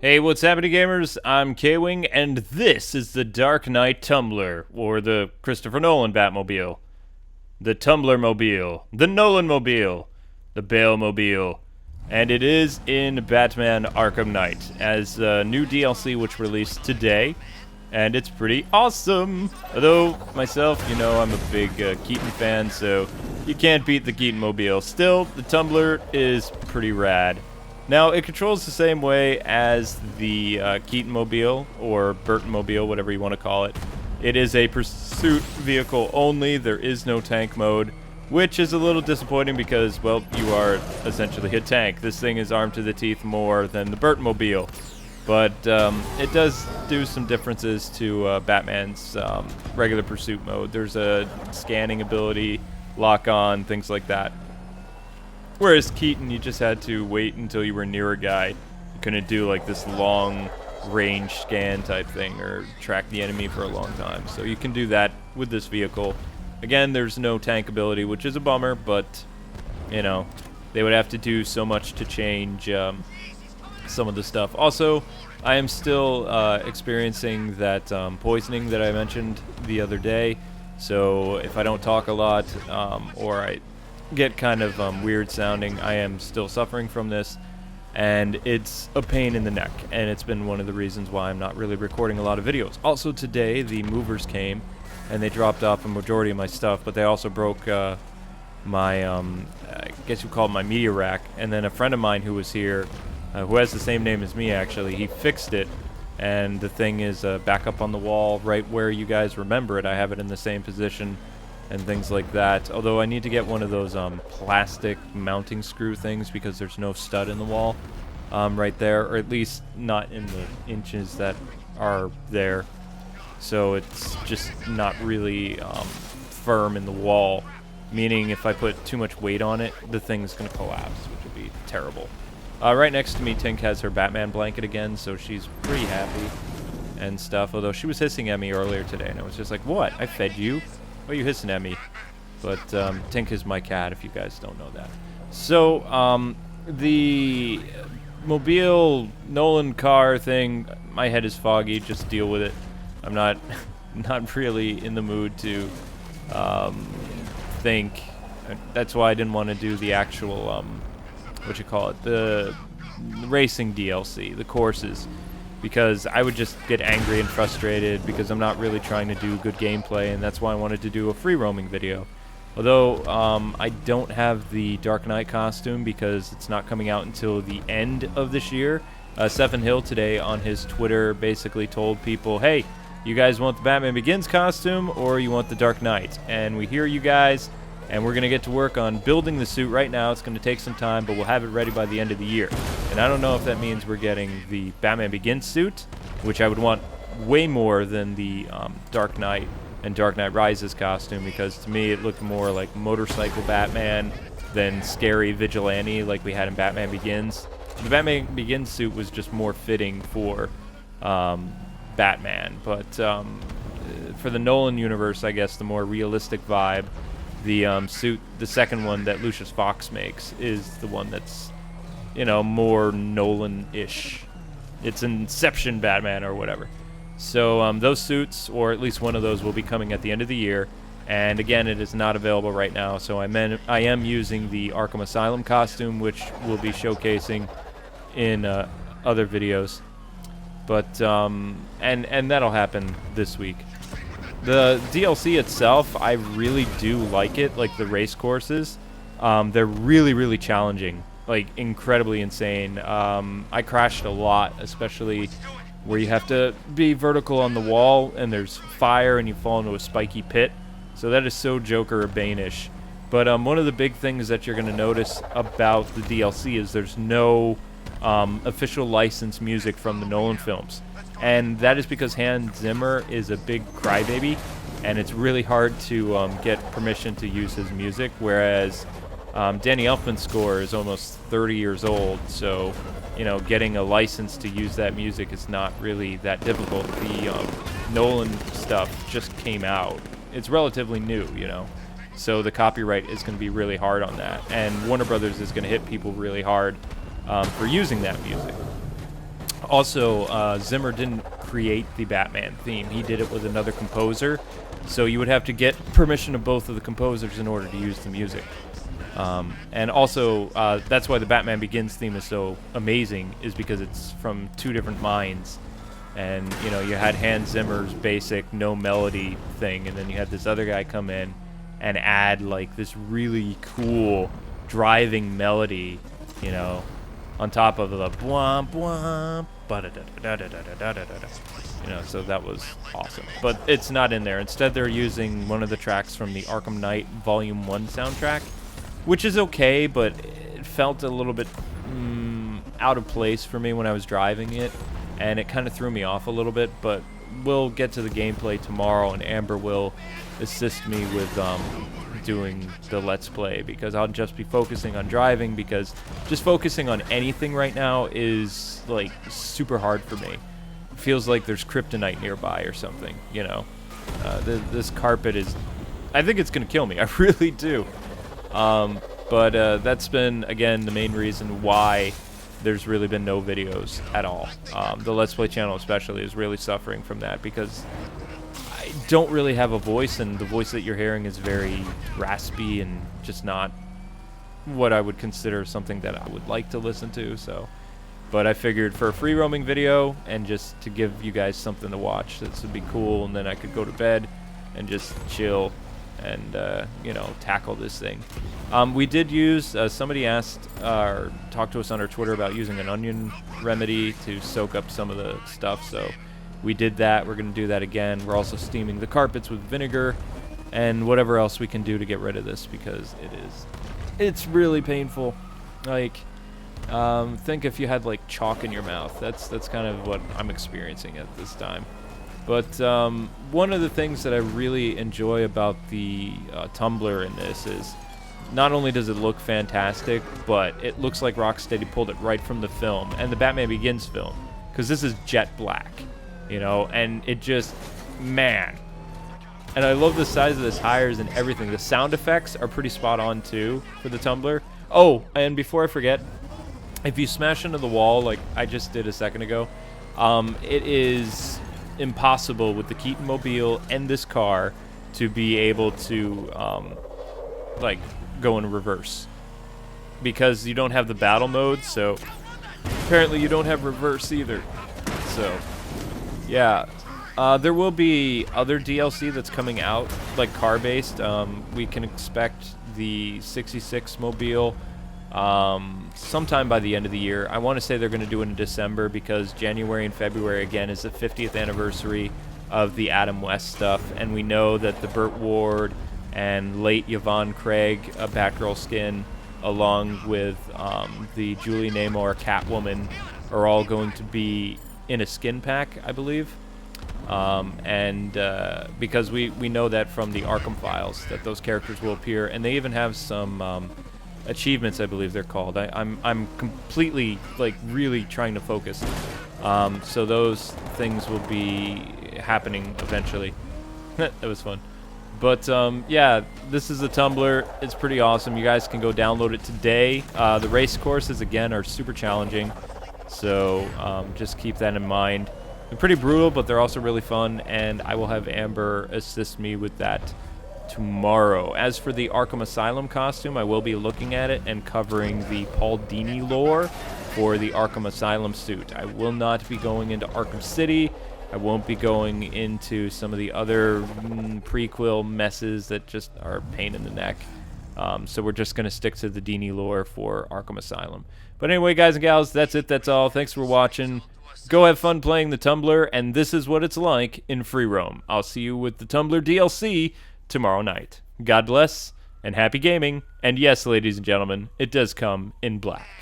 Hey, what's happening, gamers? I'm K-Wing, and this is the Dark Knight Tumbler, or the Christopher Nolan Batmobile. The Tumbler Mobile, the Nolan Mobile, the Bale Mobile, and it is in Batman Arkham Knight as a new DLC which released today, and it's pretty awesome. Although, myself, you know, I'm a big Keaton fan, so you can't beat the Keaton Mobile. Still, the Tumbler is pretty rad. Now, it controls the same way as the Keaton Mobile, or Burton Mobile, whatever you want to call it. It is a pursuit vehicle only. There is no tank mode, which is a little disappointing because, well, you are essentially a tank. This thing is armed to the teeth more than the Burton Mobile. But it does do some differences to Batman's regular pursuit mode. There's a scanning ability, lock on, things like that. Whereas Keaton, you just had to wait until you were near a guy. You couldn't do like this long range scan type thing or track the enemy for a long time. So you can do that with this vehicle. Again, there's no tank ability, which is a bummer, but you know, they would have to do so much to change some of the stuff. Also, I am still experiencing that poisoning that I mentioned the other day. So if I don't talk a lot or I get kind of weird sounding, I am still suffering from this, and it's a pain in the neck, and it's been one of the reasons why I'm not really recording a lot of videos. Also today, the movers came, and they dropped off a majority of my stuff, but they also broke my, I guess you call it my media rack, and then a friend of mine who was here, who has the same name as me actually, he fixed it, and the thing is back up on the wall right where you guys remember it. I have it in the same position and things like that. Although I need to get one of those plastic mounting screw things because there's no stud in the wall right there, or at least not in the inches that are there. So it's just not really firm in the wall, meaning if I put too much weight on it, the thing's going to collapse, which would be terrible. Right next to me, Tink has her Batman blanket again, so she's pretty happy and stuff, although she was hissing at me earlier today, and I was just like, what? I fed you? Why are you hissing at me? But Tink is my cat, if you guys don't know that. So, the Mobile Nolan car thing, my head is foggy, just deal with it. I'm not really in the mood to think. That's why I didn't want to do the actual, the racing DLC, the courses. Because I would just get angry and frustrated because I'm not really trying to do good gameplay, and that's why I wanted to do a free roaming video. Although I don't have the Dark Knight costume because it's not coming out until the end of this year. Seven Hill today on his Twitter basically told people, hey, you guys want the Batman Begins costume or you want the Dark Knight? And we hear you guys, and we're going to get to work on building the suit right now. It's going to take some time, but we'll have it ready by the end of the year. And I don't know if that means we're getting the Batman Begins suit, which I would want way more than the Dark Knight and Dark Knight Rises costume, because to me it looked more like motorcycle Batman than scary vigilante like we had in Batman Begins. The Batman Begins suit was just more fitting for Batman, but for the Nolan universe, I guess the more realistic vibe, the suit, the second one that Lucius Fox makes, is the one that's, you know, more Nolan-ish. It's Inception Batman or whatever. So those suits, or at least one of those, will be coming at the end of the year. And again, it is not available right now, so I am using the Arkham Asylum costume, which we'll be showcasing in other videos. But and that'll happen this week. The DLC itself, I really do like it, like the race courses. They're really, really challenging, like incredibly insane. I crashed a lot, especially where you have to be vertical on the wall and there's fire and you fall into a spiky pit. So that is so Joker or Bane-ish. But one of the big things that you're going to notice about the DLC is there's no official licensed music from the Nolan films. And that is because Hans Zimmer is a big crybaby, and it's really hard to get permission to use his music, whereas Danny Elfman's score is almost 30 years old, so, you know, getting a license to use that music is not really that difficult. The Nolan stuff just came out. It's relatively new, you know, so the copyright is going to be really hard on that, and Warner Brothers is going to hit people really hard for using that music. Also, Zimmer didn't create the Batman theme. He did it with another composer, so you would have to get permission of both of the composers in order to use the music. And also, that's why the Batman Begins theme is so amazing, is because it's from two different minds. And, you know, you had Hans Zimmer's basic no melody thing, and then you had this other guy come in and add, like, this really cool driving melody, you know, on top of the bwomp bwomp, you know, so that was awesome. But it's not in there. Instead, they're using one of the tracks from the Arkham Knight Volume 1 soundtrack, which is okay, but it felt a little bit out of place for me when I was driving it, and it kind of threw me off a little bit. But we'll get to the gameplay tomorrow, and Amber will assist me with doing the Let's Play, because I'll just be focusing on driving, because just focusing on anything right now is, like, super hard for me. It feels like there's kryptonite nearby or something, you know. This carpet is... I think it's going to kill me. I really do. But that's been, again, the main reason why there's really been no videos at all. The Let's Play channel especially is really suffering from that, because I don't really have a voice, and the voice that you're hearing is very raspy and just not what I would consider something that I would like to listen to. So, but I figured for a free roaming video and just to give you guys something to watch, this would be cool, and then I could go to bed and just chill and you know, tackle this thing. We did use, somebody asked or talked to us on our Twitter about using an onion remedy to soak up some of the stuff, so we did that. We're going to do that again. We're also steaming the carpets with vinegar and whatever else we can do to get rid of this, because it's really painful. Like, think if you had like chalk in your mouth. That's kind of what I'm experiencing at this time. But one of the things that I really enjoy about the Tumbler in this is not only does it look fantastic, but it looks like Rocksteady pulled it right from the film, and the Batman Begins film, because this is jet black, you know, and it just, man. And I love the size of the tires and everything. The sound effects are pretty spot on too for the Tumbler. Oh, and before I forget, if you smash into the wall like I just did a second ago, it is impossible with the Keaton Mobile and this car to be able to like go in reverse, because you don't have the battle mode. So apparently you don't have reverse either. So yeah, there will be other DLC that's coming out, like car based. We can expect the 66 Mobile sometime by the end of the year. I want to say they're going to do it in December, because January and February again is the 50th anniversary of the Adam West stuff, and we know that the Burt Ward and late Yvonne Craig Batgirl skin, along with the Julie Namor Catwoman, are all going to be in a skin pack, I believe. Because we know that from the Arkham files that those characters will appear, and they even have some achievements, I believe they're called. I'm completely, like, really trying to focus. So those things will be happening eventually. That was fun. But yeah, this is the Tumbler. It's pretty awesome. You guys can go download it today. The race courses, again, are super challenging, so just keep that in mind. They're pretty brutal, but they're also really fun, and I will have Amber assist me with that tomorrow. As for the Arkham Asylum costume, I will be looking at it and covering the Paul Dini lore for the Arkham Asylum suit. I will not be going into Arkham City. I won't be going into some of the other prequel messes that just are a pain in the neck. So we're just going to stick to the Dini lore for Arkham Asylum. But anyway, guys and gals, that's it. That's all. Thanks for watching. Go have fun playing the Tumbler, and this is what it's like in free roam. I'll see you with the Tumbler DLC tomorrow night. God bless, and happy gaming. And yes, ladies and gentlemen, it does come in black.